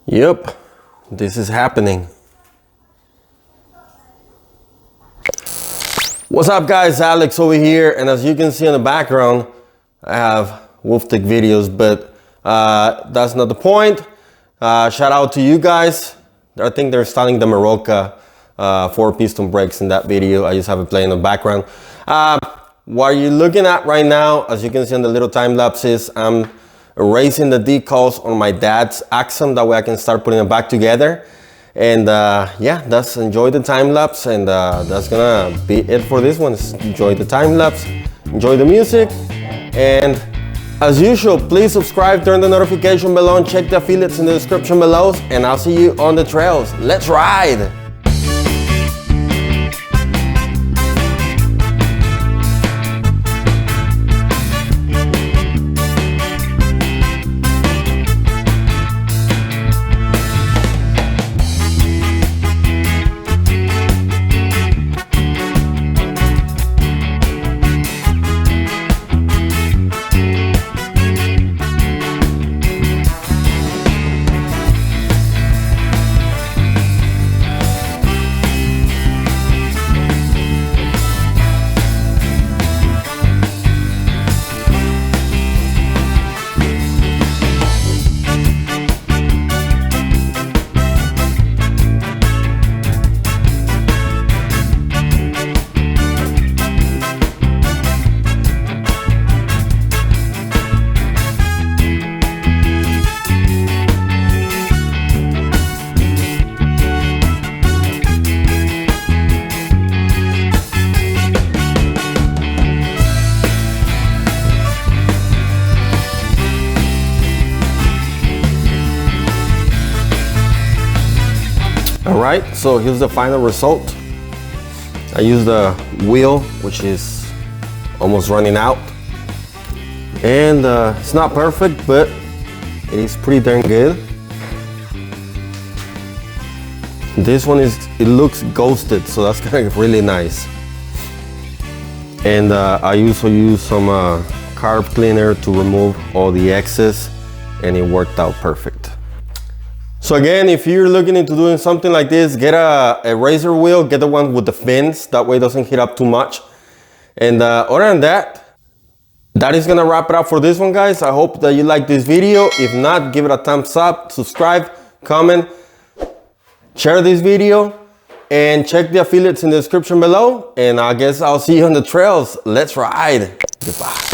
Yep, this is happening. What's up guys, Alex over here, and as you can see in the background, I have Wolftick videos, but that's not the point. Shout out to you guys. I think they're installing the Maroka 4-piston brakes in that video. I just have it playing in the background. What you're looking at right now, as you can see on the little time lapses, I'm erasing the decals on my dad's Axum. That way I can start putting it back together. And yeah, that's enjoy the time lapse, and that's gonna be it for this one. Enjoy the time lapse, enjoy the music, and as usual, please subscribe, turn the notification bell on, check the affiliates in the description below, and I'll see you on the trails. Let's ride! Alright, so here's the final result. I used the wheel, which is almost running out. And it's not perfect, but it is pretty darn good. This one it looks ghosted, so that's kind of really nice. And I also used some carb cleaner to remove all the excess, and it worked out perfect. So again, if you're looking into doing something like this, get a razor wheel, get the one with the fins, that way it doesn't heat up too much. And other than that, that is gonna wrap it up for this one, guys. I hope that you like this video. If not, give it a thumbs up, subscribe, comment, share this video, and check the affiliates in the description below. And I guess I'll see you on the trails. Let's ride. Goodbye.